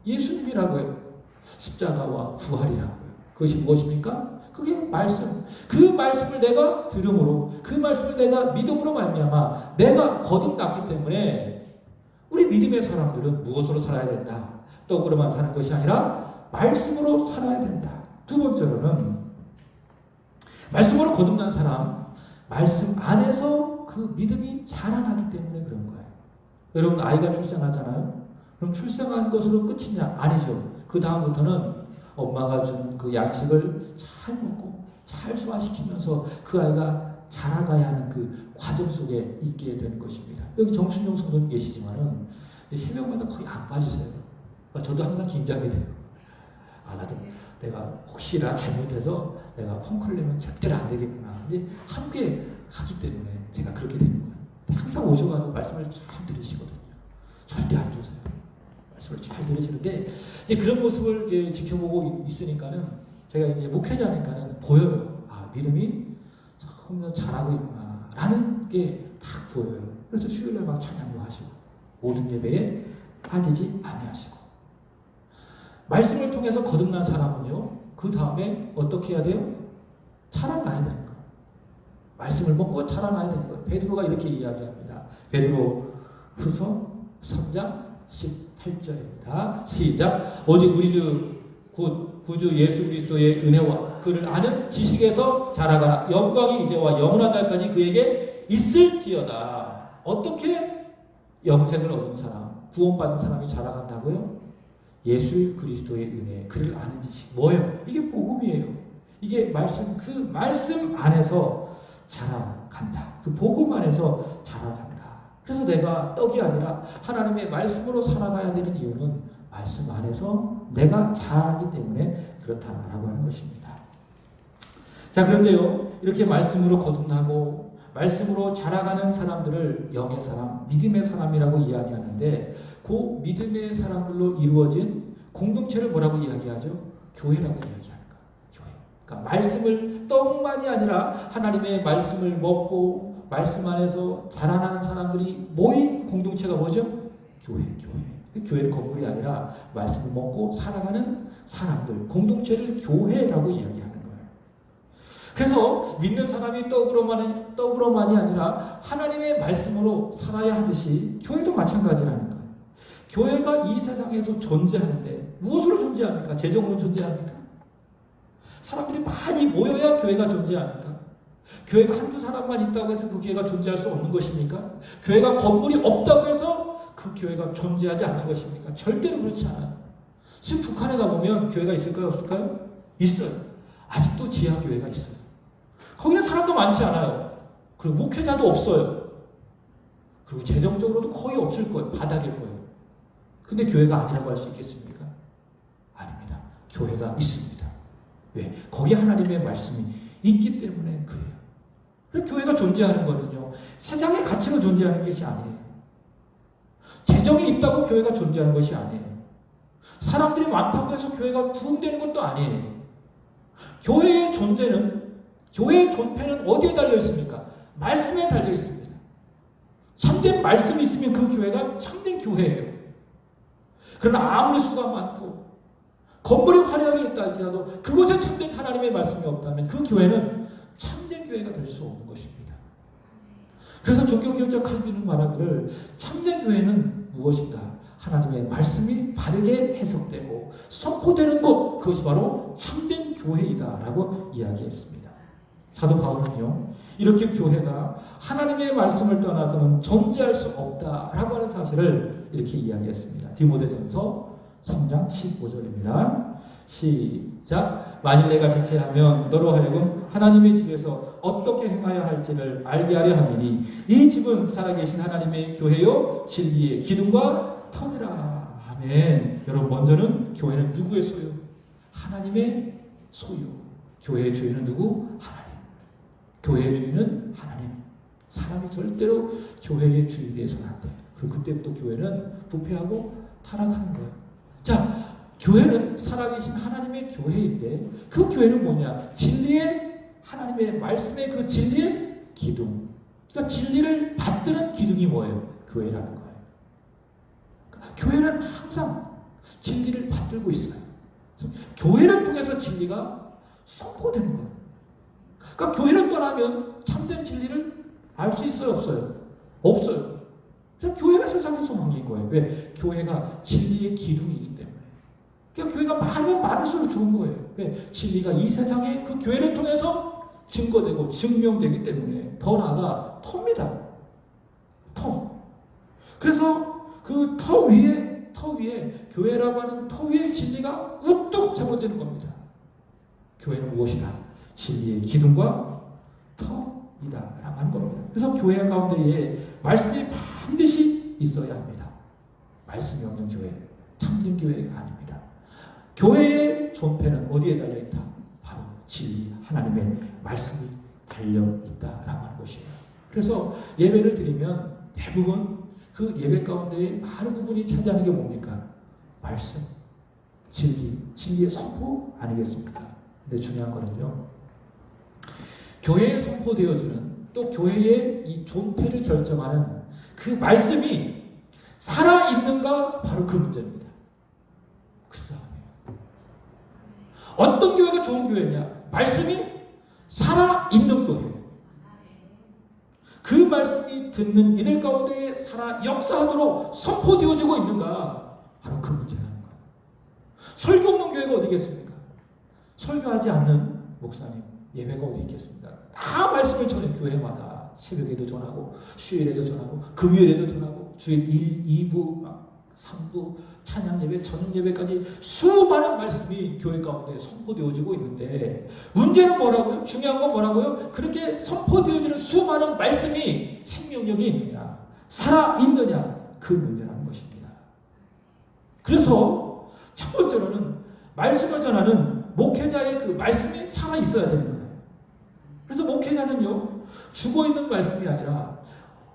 [SPEAKER 1] 예수님이라고요. 십자가와 부활이라고요. 그것이 무엇입니까? 그게 말씀. 그 말씀을 내가 들음으로, 그 말씀을 내가 믿음으로 말미암아 내가 거듭났기 때문에 우리 믿음의 사람들은 무엇으로 살아야 된다? 떡으로만 사는 것이 아니라 말씀으로 살아야 된다. 두 번째로는 말씀으로 거듭난 사람, 말씀 안에서 그 믿음이 자라나기 때문에 그런 거예요. 여러분 아이가 출생하잖아요. 그럼 출생한 것으로 끝이냐? 아니죠. 그 다음부터는 엄마가 준 그 양식을 잘 먹고 잘 소화시키면서 그 아이가 자라가야 하는 그 과정 속에 있게 되는 것입니다. 여기 정순영 성도님 계시지만은 새벽마다 거의 안 빠지세요. 저도 항상 긴장이 돼요. 나도 내가 혹시나 잘못해서 내가 펑크를 내면 절대로 안 되겠구나. 근데 함께 하기 때문에 제가 그렇게 되는 거예요. 항상 오셔가지고 말씀을 잘 들으시거든요. 절대 안 주세요. 말씀을 잘 들으시는데 이제 그런 모습을 이제 지켜보고 있으니까는 제가 이제 목회자니까는 보여요. 믿음이 조금 잘하고 있구나라는 게 딱 보여요. 그래서 수요일날 막 찬양도 하시고 모든 예배에 빠지지 아니하시고. 말씀을 통해서 거듭난 사람은요, 그 다음에 어떻게 해야 돼요? 자라나야 되는 거예요. 말씀을 먹고 자라나야 되는 거예요. 베드로가 이렇게 이야기합니다. 베드로 후서 3장 18절입니다. 시작. 오직 우리 주 구주 예수 그리스도의 은혜와 그를 아는 지식에서 자라가라. 영광이 이제와 영원한 날까지 그에게 있을지어다. 어떻게 영생을 얻은 사람, 구원받은 사람이 자라간다고요? 예수 그리스도의 은혜, 그를 아는 지식. 뭐예요? 이게 복음이에요. 이게 말씀, 그 말씀 안에서 자라간다. 그 복음 안에서 자라간다. 그래서 내가 떡이 아니라 하나님의 말씀으로 살아가야 되는 이유는 말씀 안에서 내가 자라기 때문에 그렇다라고 하는 것입니다. 자, 그런데요, 이렇게 말씀으로 거듭나고 말씀으로 자라가는 사람들을 영의 사람, 믿음의 사람이라고 이야기하는데 그 믿음의 사람들로 이루어진 공동체를 뭐라고 이야기하죠? 교회라고 이야기하는 거예요. 교회. 그러니까 말씀을 떡만이 아니라 하나님의 말씀을 먹고 말씀 안에서 자라나는 사람들이 모인 공동체가 뭐죠? 교회. 그 교회는 건물이 아니라 말씀을 먹고 살아가는 사람들, 공동체를 교회라고 이야기하는 거예요. 그래서 믿는 사람이 떡으로만이 아니라 하나님의 말씀으로 살아야 하듯이 교회도 마찬가지라는 거예요. 교회가 이 세상에서 존재하는데 무엇으로 존재합니까? 재정으로 존재합니까? 사람들이 많이 모여야 교회가 존재합니까? 교회가 한두 사람만 있다고 해서 그 교회가 존재할 수 없는 것입니까? 교회가 건물이 없다고 해서 그 교회가 존재하지 않는 것입니까? 절대로 그렇지 않아요. 지금 북한에 가보면 교회가 있을까요? 없을까요? 있어요. 아직도 지하 교회가 있어요. 거기는 사람도 많지 않아요. 그리고 목회자도 없어요. 그리고 재정적으로도 거의 없을 거예요. 바닥일 거예요. 근데 교회가 아니라고 할 수 있겠습니까? 아닙니다. 교회가 있습니다. 왜? 거기에 하나님의 말씀이 있기 때문에 그래요. 그래서 교회가 존재하는 거는요, 세상의 가치로 존재하는 것이 아니에요. 재정이 있다고 교회가 존재하는 것이 아니에요. 사람들이 많다고 해서 교회가 부흥되는 것도 아니에요. 교회의 존재는, 교회의 존폐는 어디에 달려 있습니까? 말씀에 달려 있습니다. 참된 말씀이 있으면 그 교회가 참된 교회예요. 그러나 아무리 수가 많고 건물이 화려하게 있다 할지라도 그곳에 참된 하나님의 말씀이 없다면 그 교회는 참된 교회가 될 수 없는 것입니다. 그래서 종교개혁자 칼빈은 말하기를 참된 교회는 무엇인가? 하나님의 말씀이 바르게 해석되고 선포되는 것, 그것이 바로 참된 교회이다라고 이야기했습니다. 사도 바울은요, 이렇게 교회가 하나님의 말씀을 떠나서는 존재할 수 없다라고 하는 사실을 이렇게 이야기했습니다. 디모데전서 3장 15절입니다. 시작. 만일 내가 지체하면 너로 하여금 하나님의 집에서 어떻게 행하여 할지를 알게 하려 함이니 이 집은 살아계신 하나님의 교회요 진리의 기둥과 터이라. 아멘. 여러분, 먼저는 교회는 누구의 소유? 하나님의 소유. 교회의 주인은 누구? 하나님. 교회의 주인은 하나님. 사람이 절대로 교회의 주인이 되어서는 안 돼요. 그리고 그때부터 교회는 부패하고 타락하는 거예요. 자, 교회는 살아계신 하나님의 교회인데 그 교회는 뭐냐? 진리의, 하나님의 말씀의 그 진리의 기둥. 그러니까 진리를 받드는 기둥이 뭐예요? 교회라는 거예요. 그러니까 교회는 항상 진리를 받들고 있어요. 교회를 통해서 진리가 선포되는 거예요. 그러니까 교회를 떠나면 참된 진리를 알 수 있어요? 없어요? 없어요. 그래서 교회가 세상의 소망인 거예요. 왜? 교회가 진리의 기둥이기 때문에. 그러니까 교회가 많으면 많을수록 좋은 거예요. 왜? 진리가 이 세상에 그 교회를 통해서 증거되고 증명되기 때문에 더 나아가 터입니다. 터. 그래서 그 터 위에 교회라고 하는 터 위에 진리가 우뚝 세워지는 겁니다. 교회는 무엇이다? 진리의 기둥과 터이다라고 하는 겁니다. 그래서 교회 가운데에 말씀이 반드시 있어야 합니다. 말씀이 없는 교회, 참된 교회가 아닙니다. 교회의 존폐는 어디에 달려있다? 바로 진리, 하나님의 말씀이 달려있다라고 하는 것이에요. 그래서 예배를 드리면 대부분 그 예배 가운데 많은 부분이 차지하는 게 뭡니까? 말씀, 진리, 진리의 선포 아니겠습니까? 근데 중요한 거는요, 교회에 선포되어주는, 또 교회의 이 존폐를 결정하는 그 말씀이 살아있는가, 바로 그 문제입니다. 그 싸움이에요. 어떤 교회가 좋은 교회냐? 말씀이 살아있는 교회. 그 말씀이 듣는 이들 가운데 살아 역사하도록 선포되어지고 있는가, 바로 그 문제라는 거예요. 설교 없는 교회가 어디겠습니까? 설교하지 않는 목사님, 예배가 어디 있겠습니까? 다 말씀을 전해. 교회마다 새벽에도 전하고 수요일에도 전하고 금요일에도 전하고 주일 1, 2부, 3부 찬양 예배, 저녁 예배까지 수많은 말씀이 교회 가운데 선포되어지고 있는데 문제는 뭐라고요? 중요한 건 뭐라고요? 그렇게 선포되어지는 수많은 말씀이 생명력이 있느냐, 살아있느냐, 그 문제라는 것입니다. 그래서 첫 번째로는 말씀을 전하는 목회자의 그 말씀이 살아있어야 되는 거예요. 그래서 목회자는요, 죽어있는 말씀이 아니라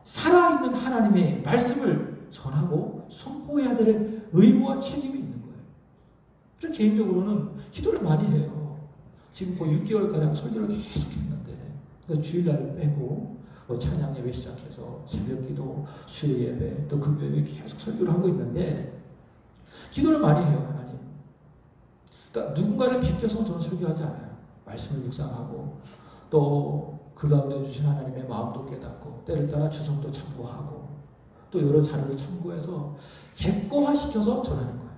[SPEAKER 1] 살아있는 하나님의 말씀을 전하고 선포해야 될 의무와 책임이 있는 거예요. 그래서 개인적으로는 기도를 많이 해요. 지금 거의 6개월가량 설교를 계속 했는데, 그러니까 주일날 빼고 찬양 예배 시작해서 새벽 기도, 수요 예배, 또 금요일에 계속 설교를 하고 있는데 기도를 많이 해요. 하나님, 그러니까 누군가를 베껴서 저는 설교하지 않아요. 말씀을 묵상하고 또 그 가운데 주신 하나님의 마음도 깨닫고 때를 따라 주석도 참고하고 또 여러 자료를 참고해서 제 거화시켜서 전하는 거예요.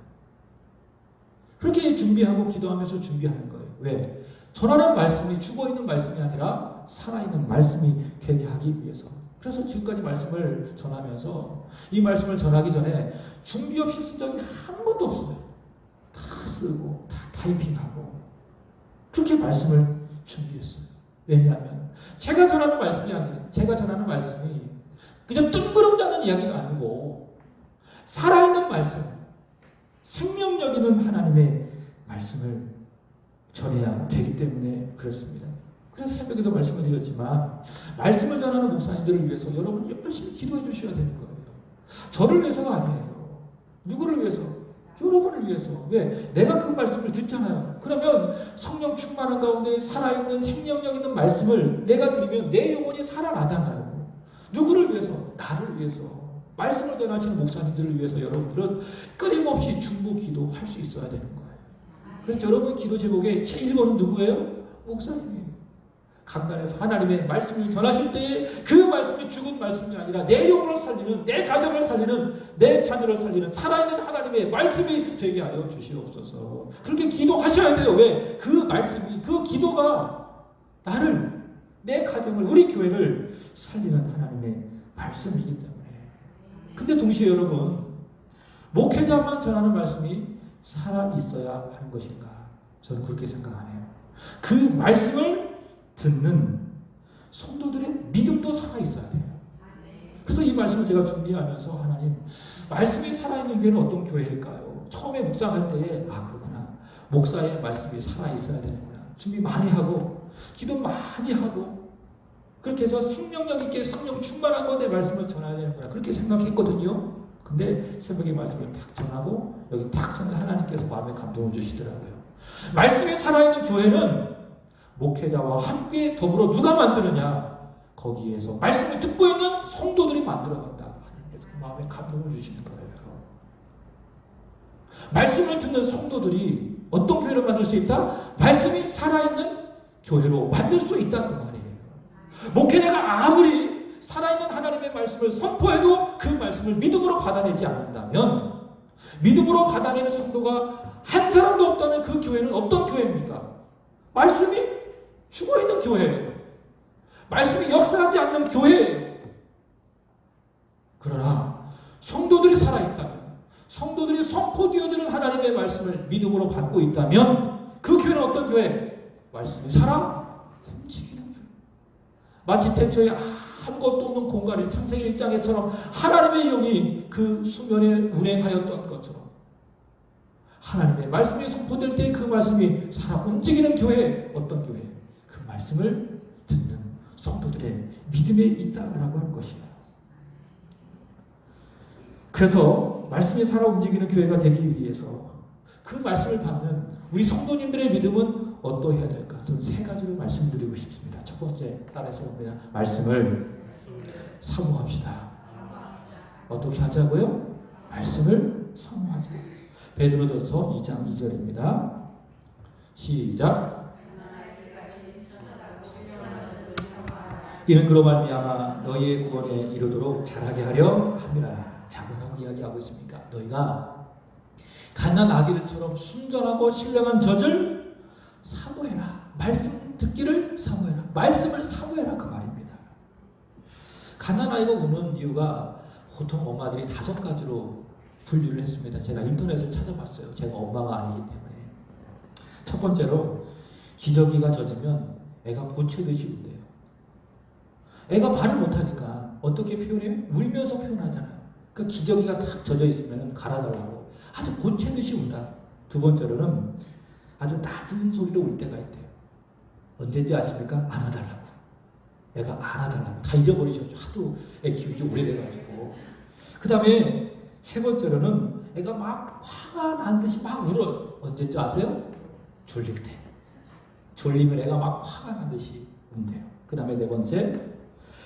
[SPEAKER 1] 그렇게 준비하고 기도하면서 준비하는 거예요. 왜? 전하는 말씀이 죽어있는 말씀이 아니라 살아있는 말씀이 되게 하기 위해서. 그래서 지금까지 말씀을 전하면서 이 말씀을 전하기 전에 준비 없이 쓴 적이 한 번도 없어요. 다 쓰고 다 타이핑하고 그렇게 말씀을 준비했어요. 왜냐하면 제가 전하는 말씀이 아니에요. 제가 전하는 말씀이 그냥 뜬구름자는 이야기가 아니고 살아있는 말씀, 생명력 있는 하나님의 말씀을 전해야 되기 때문에 그렇습니다. 그래서 새벽에도 말씀을 드렸지만 말씀을 전하는 목사님들을 위해서 여러분 열심히 기도해 주셔야 되는 거예요. 저를 위해서가 아니에요. 누구를 위해서? 여러분을 위해서. 왜? 내가 그 말씀을 듣잖아요. 그러면 성령 충만한 가운데 살아있는 생명력 있는 말씀을 내가 들으면 내 영혼이 살아나잖아요. 누구를 위해서? 나를 위해서. 말씀을 전하시는 목사님들을 위해서 여러분들은 끊임없이 중보 기도할 수 있어야 되는 거예요. 그래서 여러분 기도 제목에 제1번은 누구예요? 목사님이에요. 강단에서 하나님의 말씀을 전하실 때에 그 말씀이 죽은 말씀이 아니라 내 영혼을 살리는, 내 가정을 살리는, 내 자녀를 살리는 살아있는 하나님의 말씀이 되게 하여 주시옵소서. 그렇게 기도하셔야 돼요. 왜? 그 말씀이, 그 기도가 나를, 내 가정을, 우리 교회를 살리는 하나님의 말씀이기 때문에. 근데 동시에 여러분, 목회자만 전하는 말씀이 살아있어야 하는 것인가? 저는 그렇게 생각 안 해요. 그 말씀을 듣는 성도들의 믿음도 살아있어야 돼요. 그래서 이 말씀을 제가 준비하면서 하나님, 말씀이 살아있는 교회는 어떤 교회일까요? 처음에 묵상할 때에 그렇구나. 목사의 말씀이 살아있어야 되는구나. 준비 많이 하고 기도 많이 하고 그렇게 해서 생명력 있게 성령 충만한 건데 말씀을 전해야 되는구나. 그렇게 생각했거든요. 근데 새벽에 말씀을 딱 전하고 여기 딱 서면 하나님께서 마음에 감동을 주시더라고요. 말씀이 살아있는 교회는 목회자와 함께 더불어 누가 만드느냐? 거기에서 말씀을 듣고 있는 성도들이 만들어간다. 하나님께서 그 마음에 감동을 주시는 거예요. 말씀을 듣는 성도들이 어떤 교회를 만들 수 있다? 말씀이 살아있는 교회로 만들 수 있다 그 말이에요. 목회자가 아무리 살아있는 하나님의 말씀을 선포해도 그 말씀을 믿음으로 받아내지 않는다면, 믿음으로 받아내는 성도가 한 사람도 없다면 그 교회는 어떤 교회입니까? 말씀이 죽어있는 교회예요. 말씀이 역사하지 않는 교회예요. 그러나 성도들이 살아있다면, 성도들이 선포되어지는 하나님의 말씀을 믿음으로 받고 있다면 그 교회는 어떤 교회? 말씀이 살아 움직이는 교회. 마치 태초에 아무것도 없는 공간에 창세기 1장에처럼 하나님의 영이 그 수면에 운행하였던 것처럼 하나님의 말씀이 선포될 때 그 말씀이 살아 움직이는 교회. 어떤 교회? 그 말씀을 듣는 성도들의 믿음에 있다라고 하는 것이에요. 그래서 말씀이 살아 움직이는 교회가 되기 위해서 그 말씀을 받는 우리 성도님들의 믿음은 어떠해야 될까? 저는 세 가지로 말씀드리고 싶습니다. 첫 번째, 따라서 봅니다. 말씀을 사모합시다. 어떻게 하자고요? 말씀을 사모하자. 베드로전서 2장 2절입니다. 시작. 이는 그로 말미암아 너희의 구원에 이르도록 잘하게 하려 함이라. 자, 뭐라고 이야기하고 있습니까? 너희가 갓난 아기들처럼 순전하고 신령한 젖을 사모해라. 말씀 듣기를 사모해라. 말씀을 사모해라 그 말입니다. 갓난 아이가 우는 이유가 보통 엄마들이 5가지로 분류를 했습니다. 제가 인터넷을 찾아봤어요. 제가 엄마가 아니기 때문에. 첫 번째로 기저귀가 젖으면 애가 보채듯이 운대요. 애가 말을 못하니까 어떻게 표현해요? 울면서 표현하잖아요. 그 기저귀가 탁 젖어 있으면 갈아달라고 아주 보채듯이 운다. 두 번째로는 아주 낮은 소리로 울 때가 있대요. 언제인지 아십니까? 안아달라고. 애가 안아달라고. 다 잊어버리셨죠. 하도 애 기억이 좀 오래돼가지고. 그 다음에 세 번째로는 애가 막 화가 난 듯이 막 울어요. 언제인지 아세요? 졸릴 때. 졸리면 애가 막 화가 난 듯이 운대요. 그 다음에 네 번째,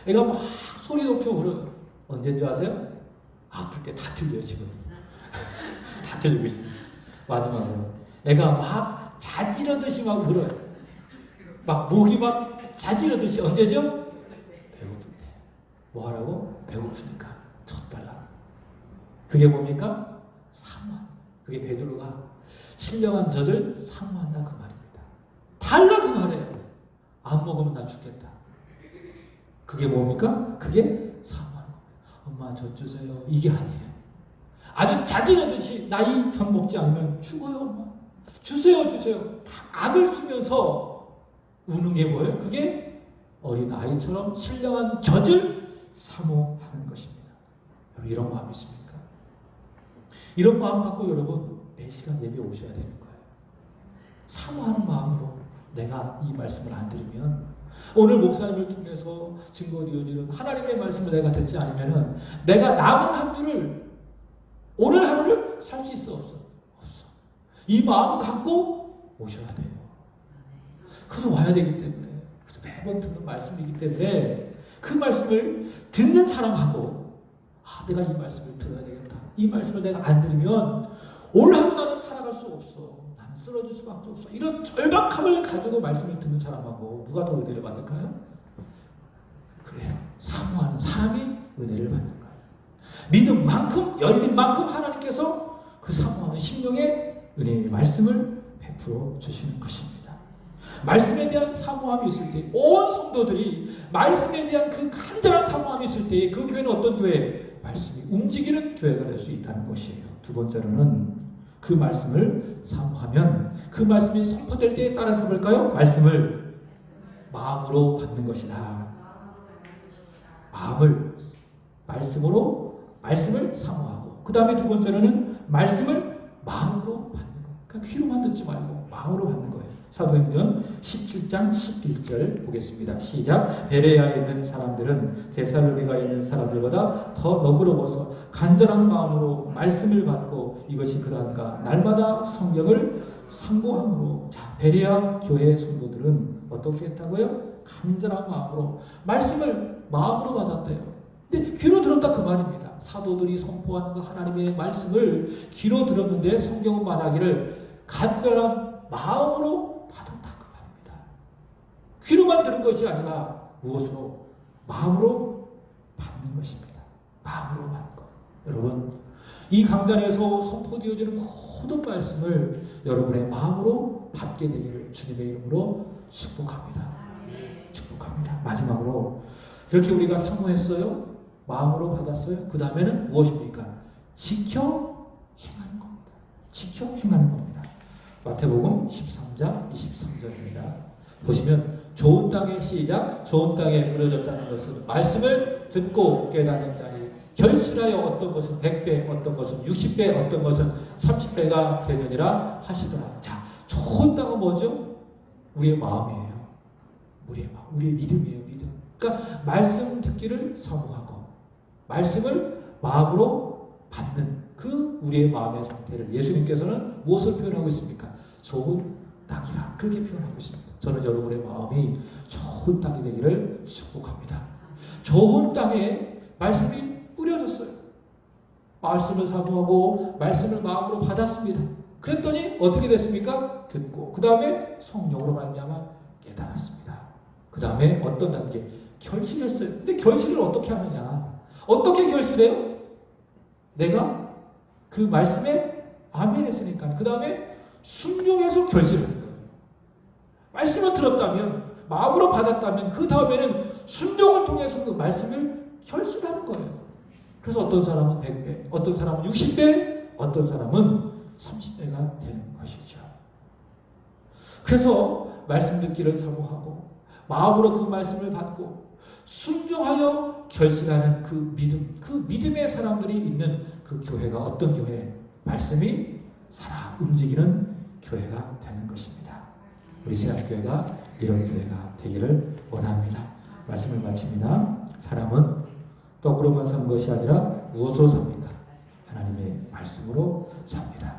[SPEAKER 1] 애가 막 소리 높여 울어요. 언제인지 아세요? 아플 때. 다 틀려요 지금. 다 틀리고 있습니다. 마지막으로 애가 막 자지러듯이 막 울어요. 막 목이 막 자지러듯이. 언제죠? 배고플 때. 뭐 하라고? 배고프니까 젖달라. 그게 뭡니까? 사모한. 그게 베드로가 신령한 젖을 사모한다 그 말입니다. 다 달라 그 말이에요. 안 먹으면 나 죽겠다. 그게 뭡니까? 그게 사모하는 거예요. 엄마 저 주세요. 이게 아니에요. 아주 자지러듯이 나이 전 먹지 않으면 죽어요 엄마. 주세요 주세요. 악을 쓰면서 우는 게 뭐예요? 그게 어린 아이처럼 신령한 젖을 사모하는 것입니다. 여러분 이런 마음이 있습니까? 이런 마음 갖고 여러분 매 시간 예배 오셔야 되는 거예요. 사모하는 마음으로 내가 이 말씀을 안 들으면 오늘 목사님을 통해서 증거되어지는 하나님의 말씀을 내가 듣지 않으면 내가 남은 한 주를 오늘 하루를 살 수 있어 없어? 없어. 이 마음을 갖고 오셔야 돼요. 그래서 와야 되기 때문에 그래서 매번 듣는 말씀이기 때문에 그 말씀을 듣는 사람하고 내가 이 말씀을 들어야 되겠다. 이 말씀을 내가 안 들으면 오늘 하루 나는 살아갈 수 없어. 나는 쓰러질 수밖에 없어. 이런 절박함을 가지고 말씀을 듣는 사람하고 누가 더 은혜를 받을까요? 그래요. 사모하는 사람이 은혜를 받는 거예요. 믿음 만큼 열린 만큼 하나님께서 그 사모하는 심령에 은혜의 말씀을 베풀어 주시는 것입니다. 말씀에 대한 사모함이 있을 때 온 성도들이 말씀에 대한 그 간절한 사모함이 있을 때 그 교회는 어떤 교회? 말씀이 움직이는 교회가 될 수 있다는 것이에요. 두 번째로는 그 말씀을 사모하면 그 말씀이 선포될 때에 따라서 뭘까요? 말씀을 마음으로 받는 것이다. 말씀을 사모하고 그 다음에 두 번째로는 말씀을 마음으로 받는 거예요. 그러니까 귀로만 듣지 말고 마음으로 받는 거예요. 사도행전 17장 11절 보겠습니다. 시작. 베레아에 있는 사람들은 데살로니가에 있는 사람들보다 더 너그러워서 간절한 마음으로 말씀을 받고 이것이 그러한가 날마다 성경을 상고함으로. 자, 베레아 교회 성도들은 어떻게 했다고요? 간절한 마음으로 말씀을 마음으로 받았대요. 근데 귀로 들었다 그 말입니다. 사도들이 선포하는 그 하나님의 말씀을 귀로 들었는데 성경은 말하기를 간절한 마음으로 받았다 그 말입니다. 귀로만 들은 것이 아니라 무엇으로? 마음으로 받는 것입니다. 마음으로 받는 것. 여러분 이 강단에서 선포되어지는 모든 말씀을 여러분의 마음으로 받게 되기를 주님의 이름으로 축복합니다. 축복합니다. 마지막으로 이렇게 우리가 사모했어요. 마음으로 받았어요. 그 다음에는 무엇입니까? 지켜 행하는 겁니다. 지켜 행하는 겁니다. 마태복음 13장 23절입니다. 보시면 좋은 땅의 시작, 좋은 땅에 뿌려졌다는 것은 말씀을 듣고 깨닫는 자니 결실하여 어떤 것은 100배, 어떤 것은 60배, 어떤 것은 30배가 되느니라 하시더라. 자, 좋은 땅은 뭐죠? 우리의 마음이에요. 우리의 마음, 우리의 믿음이에요. 믿음. 그러니까 말씀 듣기를 사모하고 말씀을 마음으로 받는 그 우리의 마음의 상태를 예수님께서는 무엇을 표현하고 있습니까? 좋은 땅이라 그렇게 표현하고 있습니다. 저는 여러분의 마음이 좋은 땅이 되기를 축복합니다. 좋은 땅에 말씀이 뿌려졌어요. 말씀을 사모하고 말씀을 마음으로 받았습니다. 그랬더니 어떻게 됐습니까? 듣고 그 다음에 성령으로 말미암아 깨달았습니다. 그 다음에 어떤 단계? 결실했어요. 근데 결실을 어떻게 하느냐? 어떻게 결실해요? 내가 그 말씀에 아멘 했으니까 그 다음에 순종해서 결실하는 거예요. 말씀을 들었다면 마음으로 받았다면 그 다음에는 순종을 통해서 그 말씀을 결실하는 거예요. 그래서 어떤 사람은 100배, 어떤 사람은 60배, 어떤 사람은 30배가 되는 것이죠. 그래서 말씀 듣기를 사모하고 마음으로 그 말씀을 받고 순종하여 결실하는 그 믿음, 그 믿음의 사람들이 있는 그 교회가 어떤 교회? 말씀이 살아 움직이는 교회가 되는 것입니다. 우리 세안교회가 이런 교회가 되기를 원합니다. 말씀을 마칩니다. 사람은 떡으로만 사는 것이 아니라 무엇으로 삽니까? 하나님의 말씀으로 삽니다.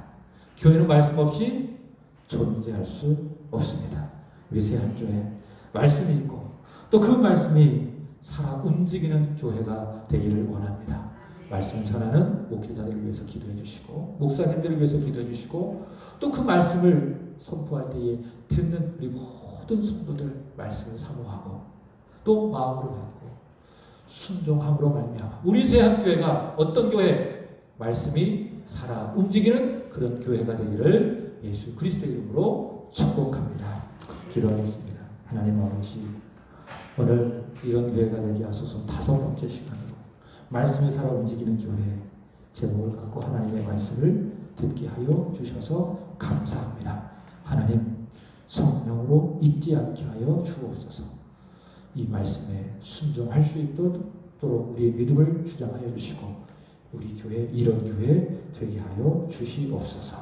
[SPEAKER 1] 교회는 말씀 없이 존재할 수 없습니다. 우리 세안교회 말씀이 있고 또 그 말씀이 살아 움직이는 교회가 되기를 원합니다. 말씀을 전하는 목회자들을 위해서 기도해 주시고 목사님들을 위해서 기도해 주시고 또 그 말씀을 선포할 때에 듣는 우리 모든 성도들 말씀을 사모하고 또 마음으로 받고 순종함으로 말미암아 우리 세한교회가 어떤 교회? 말씀이 살아 움직이는 그런 교회가 되기를 예수 그리스도의 이름으로 축복합니다. 기도하겠습니다. 하나님 아버지, 오늘 이런 교회가 되게 하소서. 5번째 시간으로 말씀이 살아 움직이는 교회 제목을 갖고 하나님의 말씀을 듣게 하여 주셔서 감사합니다. 하나님, 성령으로 잊지 않게 하여 주옵소서. 이 말씀에 순종할 수 있도록 우리의 믿음을 주장하여 주시고 우리 교회, 이런 교회 되게 하여 주시옵소서.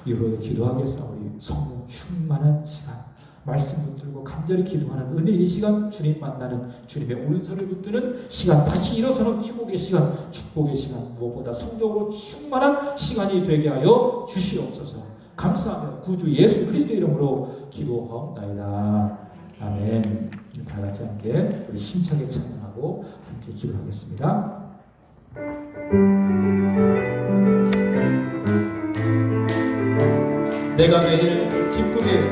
[SPEAKER 1] 이후로 기도하겠사오니 성령 충만한 시간, 말씀 붙들고 간절히 기도하는 은혜의 시간, 주님 만나는, 주님의 오른손을 붙드는 시간, 다시 일어서는 회복의 시간, 축복의 시간, 무엇보다 성령으로 충만한 시간이 되게 하여 주시옵소서. 감사하며 구주 예수 그리스도의 이름으로 기도하옵나이다. 아멘. 다 같이 함께 우리 힘차게 찬양하고 함께 기도하겠습니다. 내가 매일 기쁘게